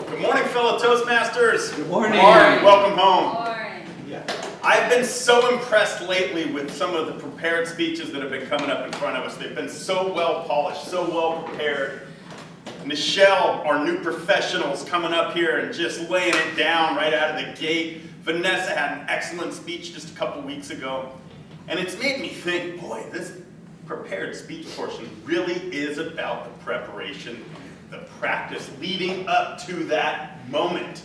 Good morning, fellow Toastmasters. Good morning. Mark, welcome home. Good morning. Yeah. I've been so impressed lately with some of the prepared speeches that have been coming up in front of us. They've been so well polished, so well prepared. Michelle, our new professionals, coming up here and just laying it down right out of the gate. Vanessa had an excellent speech just a couple weeks ago. And it's made me think, boy, this prepared speech portion really is about the preparation, the practice leading up to that moment.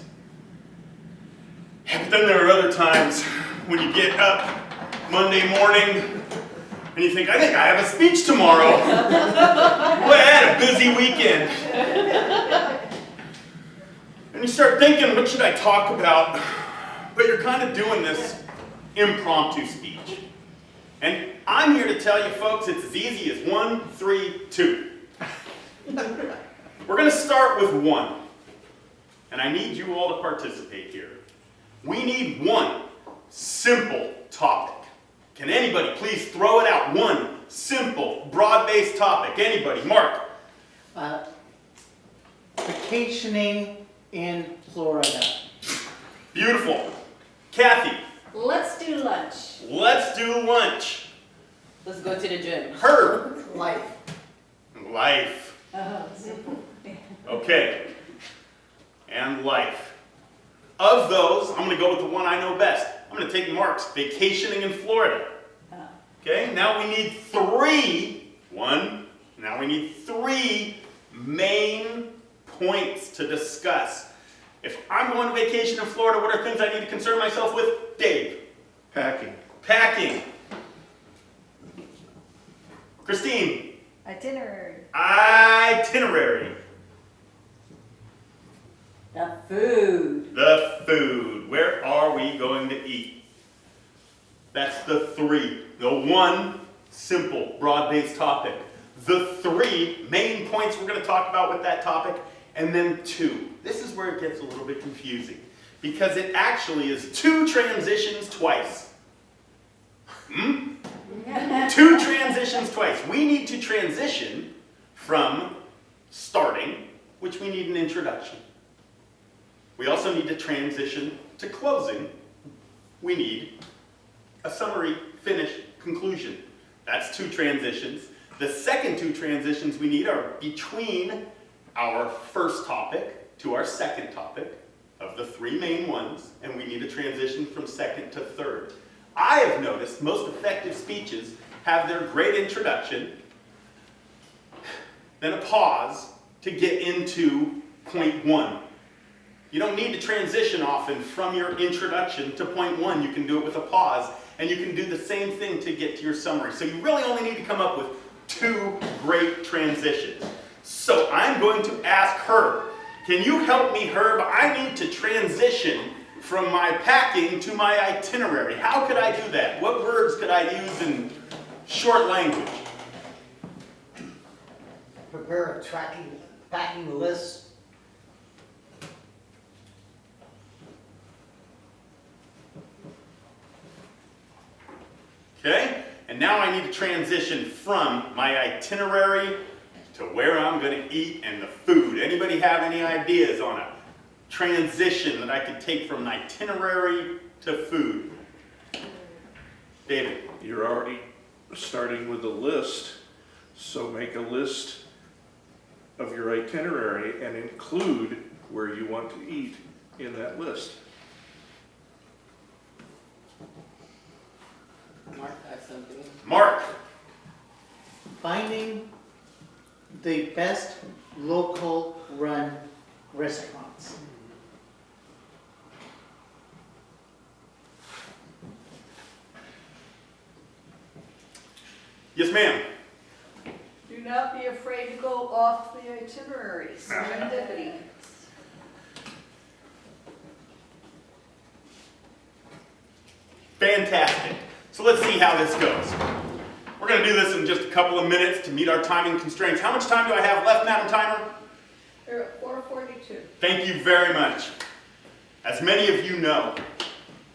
But then there are other times when you get up Monday morning and you think I have a speech tomorrow. Boy, I had a busy weekend. And you start thinking, what should I talk about? But you're kind of doing this impromptu speech. And I'm here to tell you folks, it's as easy as 1, 3, 2. We're going to start with 1. And I need you all to participate here. We need one simple topic. Can anybody please throw it out? One simple, broad-based topic. Anybody? Mark. Vacationing in Florida. Beautiful. Kathy. Let's do lunch. Let's do lunch. Let's go to the gym. Herb. Life. Life. Okay. And life. Of those, I'm going to go with the one I know best. I'm going to take Mark's vacationing in Florida. Okay, now we need 3. Now we need 3 main points to discuss. If I'm going on vacation in Florida, what are things I need to concern myself with? Dave. Packing. Packing. Christine. Itinerary. Itinerary. The food. The food. Where are we going to eat? That's the 3. The 1 simple, broad-based topic. The 3 main points we're going to talk about with that topic. And then 2. This is where it gets a little bit confusing. Because it actually is 2 transitions twice. 2 transitions twice. We need to transition from starting, which we need an introduction. We also need to transition to closing. We need a summary, finish, conclusion. That's 2 transitions. The second 2 transitions we need are between our first topic to our second topic of the 3 main ones, and we need a transition from second to third. I have noticed most effective speeches have their great introduction, then a pause to get into point 1. You don't need to transition often from your introduction to point 1. You can do it with a pause, and you can do the same thing to get to your summary. So you really only need to come up with 2 great transitions. So I'm going to ask Herb, can you help me, Herb? I need to transition from my packing to my itinerary. How could I do that? What words could I use in short language? Prepare a packing list. Okay, and now I need to transition from my itinerary to where I'm going to eat and the food. Anybody have any ideas on a transition that I could take from an itinerary to food? David. You're already starting with a list, so make a list of your itinerary and include where you want to eat in that list. Mark has something. Mark. Finding the best local run restaurants. Yes, ma'am. Do not be afraid to go off the itinerary. Serendipity. Fantastic. So let's see how this goes. We're going to do this in just a couple of minutes to meet our timing constraints. How much time do I have left, Madam Timer? You're at 4:42. Thank you very much. As many of you know,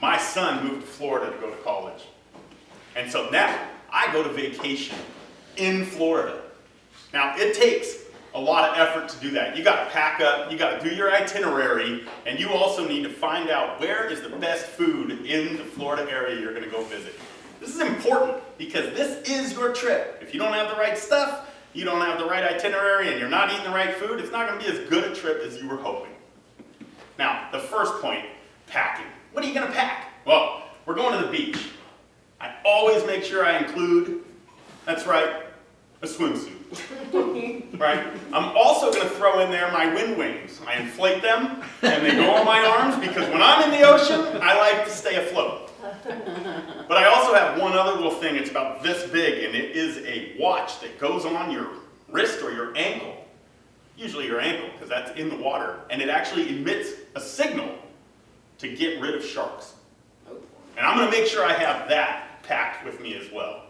my son moved to Florida to go to college. And so now I go to vacation in Florida. Now it takes a lot of effort to do that. You gotta pack up, you gotta do your itinerary, and you also need to find out where is the best food in the Florida area you're gonna go visit. This is important because this is your trip. If you don't have the right stuff, you don't have the right itinerary, and you're not eating the right food, it's not gonna be as good a trip as you were hoping. Now, the first point, packing. What are you gonna pack? Well, we're going to the beach. I always make sure I include, that's right, a swimsuit. Right? I'm also going to throw in there my wind wings. I inflate them and they go on my arms because when I'm in the ocean, I like to stay afloat. But I also have one other little thing. It's about this big, and it is a watch that goes on your wrist or your ankle. Usually your ankle, because that's in the water, and it actually emits a signal to get rid of sharks. And I'm going to make sure I have that packed with me as well.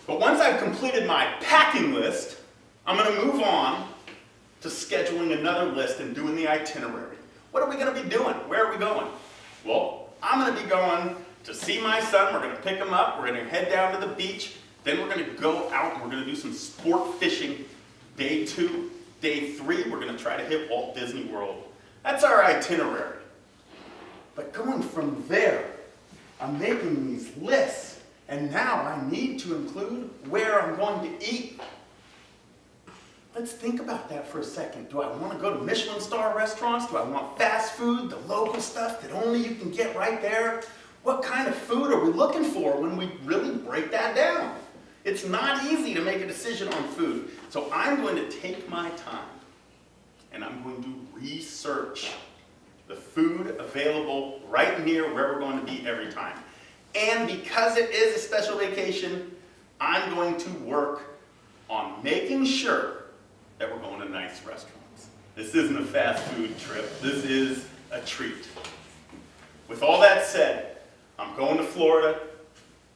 But once I've completed my packing list, I'm going to move on to scheduling another list and doing the itinerary. What are we going to be doing? Where are we going? Well, I'm going to be going to see my son. We're going to pick him up. We're going to head down to the beach. Then we're going to go out and we're going to do some sport fishing. Day 2, day 3, we're going to try to hit Walt Disney World. That's our itinerary. But going from there, I'm making these lists, and now I need to include where I'm going to eat. Let's think about that for a second. Do I want to go to Michelin star restaurants? Do I want fast food, the local stuff that only you can get right there? What kind of food are we looking for when we really break that down? It's not easy to make a decision on food. So I'm going to take my time, and I'm going to research the food available right near where we're going to be every time. And because it is a special vacation, I'm going to work on making sure that we're going to nice restaurants. This isn't a fast food trip. This is a treat. With all that said, I'm going to Florida.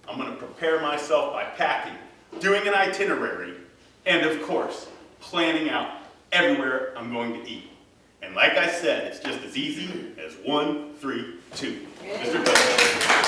I'm going to prepare myself by packing, doing an itinerary, and of course, planning out everywhere I'm going to eat. And like I said, it's just as easy as 1, 3, 2. Mr. President.